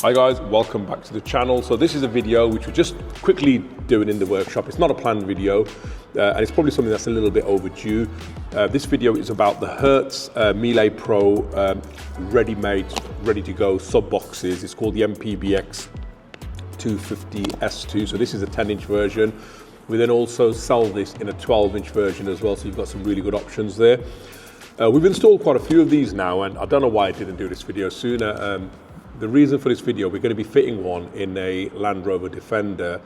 Hi guys, welcome back to the channel. So this is a video which we're just quickly doing in the workshop. It's not a planned video and it's probably something that's a little bit overdue. This video is about the Hertz Mille Pro ready-made, ready-to-go sub boxes. It's called the MPBX250 S2. So this is a 10-inch version. We then also sell this in a 12-inch version as well. So you've got some really good options there. We've installed quite a few of these now, and I don't know why I didn't do this video sooner. The reason for this video, we're going to be fitting one in a Land Rover Defender,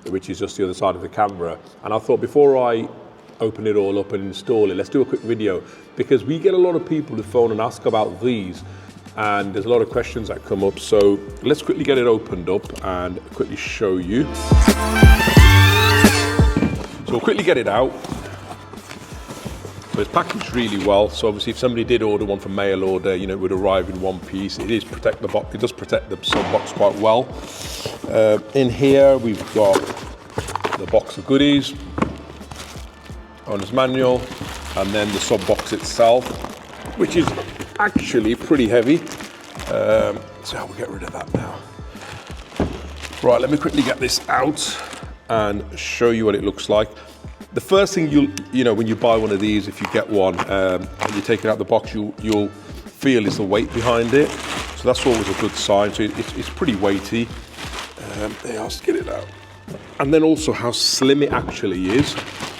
which is just the other side of the camera. And I thought before I open it all up and install it, let's do a quick video, because we get a lot of people who phone and ask about these, and there's a lot of questions that come up. So let's quickly get it opened up and quickly show you. So we'll quickly get it out. So it's packaged really well. So obviously, if somebody did order one for mail order, you know, it would arrive in one piece. It does protect the box. It does protect the sub box quite well. In here, we've got the box of goodies, owner's manual, and then the sub box itself, which is actually pretty heavy. So we'll get rid of that now. Right, let me quickly get this out and show you what it looks like. The first thing you know when you buy one of these, if you get one and you take it out of the box, you'll feel is the weight behind it. So that's always a good sign. So it's pretty weighty. I'll just get it out. And then also how slim it actually is.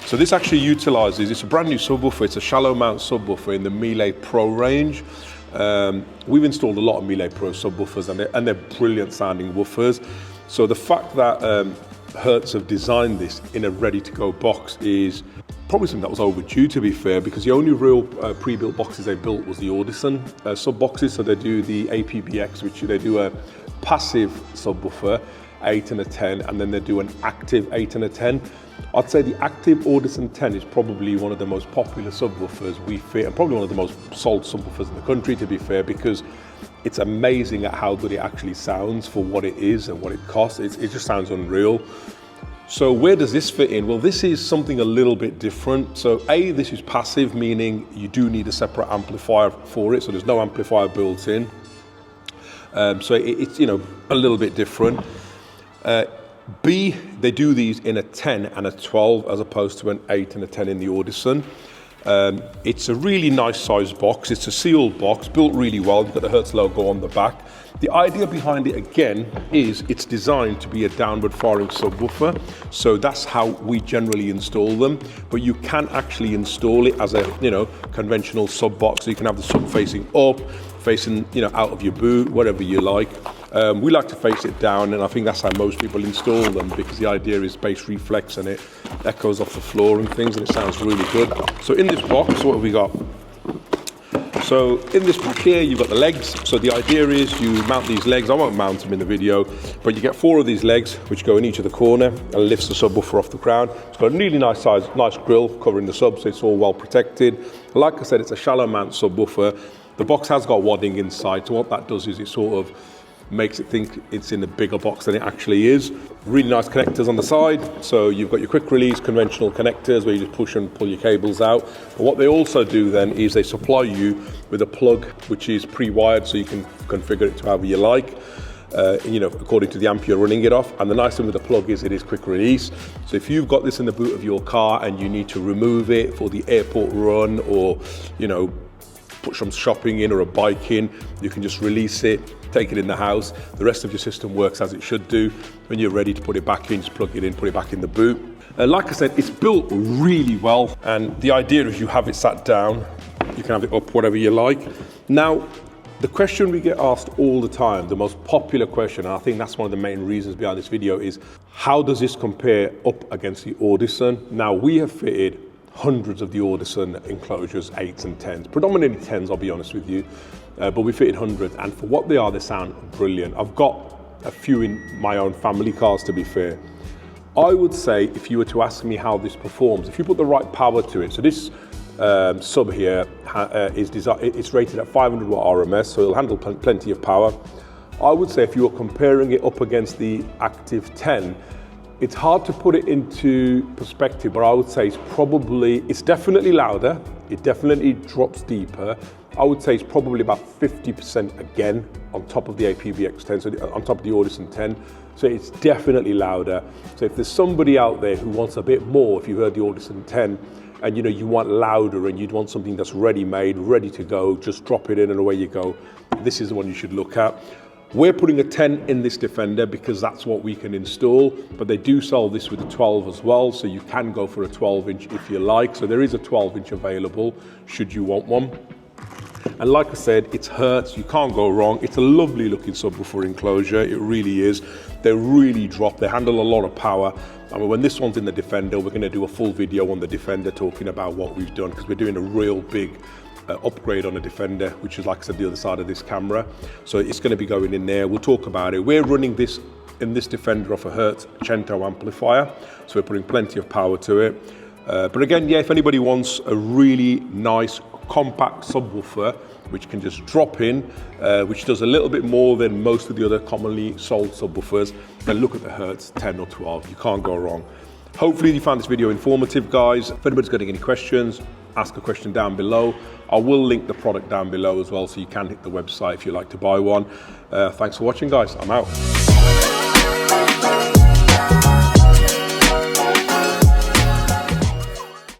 So this actually utilizes, it's a brand new subwoofer. It's a shallow mount subwoofer in the Mille Pro range. We've installed a lot of Mille Pro subwoofers, and they're brilliant sounding woofers. So the fact that Hertz have designed this in a ready-to-go box is probably something that was overdue, to be fair, because the only real pre-built boxes they built was the Audison sub boxes. So they do the MPBX, which they do a passive subwoofer, 8 and a 10, and then they do an active 8 and a 10. I'd say the active Audison 10 is probably one of the most popular subwoofers we fit, and probably one of the most sold subwoofers in the country, to be fair, because it's amazing at how good it actually sounds for what it is and what it costs. It just sounds unreal. So where does this fit in? Well, this is something a little bit different. So this is passive, meaning you do need a separate amplifier for it. So there's no amplifier built in. So it's, you know, a little bit different. B, they do these in a 10 and a 12 as opposed to an 8 and a 10 in the Audison. It's a really nice size box. It's a sealed box, built really well. You've got the Hertz logo on the back. The idea behind it, again, is it's designed to be a downward firing subwoofer. So that's how we generally install them. But you can actually install it as a, you know, conventional sub box. So you can have the sub facing up, facing, you know, out of your boot, whatever you like. We like to face it down, and I think that's how most people install them, because the idea is bass reflex and it echoes off the floor and things, and it sounds really good. So in this box, what have we got? So in this box here, you've got the legs. So the idea is you mount these legs. I won't mount them in the video, but you get 4 of these legs, which go in each of the corner and lifts the subwoofer off the ground. It's got a really nice size, nice grille covering the sub, so it's all well protected. Like I said, it's a shallow mount subwoofer. The box has got wadding inside, so what that does is it sort of makes it think it's in a bigger box than it actually is. Really nice connectors on the side. So you've got your quick release conventional connectors where you just push and pull your cables out. But what they also do then is they supply you with a plug which is pre-wired, so you can configure it to however you like, you know, according to the amp you're running it off. And the nice thing with the plug is it is quick release. So if you've got this in the boot of your car and you need to remove it for the airport run, or, you know, put some shopping in or a bike in, you can just release it, take it in the house. The rest of your system works as it should do. When you're ready to put it back in, just plug it in, put it back in the boot. Like I said, it's built really well, and the idea is you have it sat down, you can have it up, whatever you like. Now, the question we get asked all the time, the most popular question, and I think that's one of the main reasons behind this video, is how does this compare up against the Audison? Now, we have fitted hundreds of the Audison Enclosures, 8s and 10s, predominantly 10s, I'll be honest with you, but we fitted hundreds, and for what they are, they sound brilliant. I've got a few in my own family cars, to be fair. I would say, if you were to ask me how this performs, if you put the right power to it, so this sub here it's rated at 500 watt RMS, so it'll handle plenty of power. I would say if you were comparing it up against the Active 10, it's hard to put it into perspective, but I would say it's definitely louder, it definitely drops deeper, I would say it's probably about 50% again on top of the APBX10, so on top of the Audison 10. So it's definitely louder. So if there's somebody out there who wants a bit more, if you've heard the Audison 10, and you know you want louder and you'd want something that's ready-made, ready to go, just drop it in and away you go, this is the one you should look at. We're putting a 10 in this Defender because that's what we can install, but they do sell this with a 12 as well, so you can go for a 12-inch if you like. So there is a 12-inch available should you want one. And like I said, it's Hertz, you can't go wrong. It's a lovely looking subwoofer enclosure, it really is. They really drop, they handle a lot of power. I mean, when this one's in the Defender, we're going to do a full video on the Defender talking about what we've done, because we're doing a real big upgrade on a Defender, which is, like I said, the other side of this camera. So it's going to be going in there. We'll talk about it. We're running this in this Defender off a Hertz Cento amplifier, so we're putting plenty of power to it. But again, yeah, if anybody wants a really nice compact subwoofer which can just drop in, which does a little bit more than most of the other commonly sold subwoofers, then look at the Hertz 10 or 12. You can't go wrong. Hopefully you found this video informative, guys. If anybody's got any questions, ask a question down below. I will link the product down below as well, so you can hit the website if you like to buy one. Thanks for watching, guys. I'm out.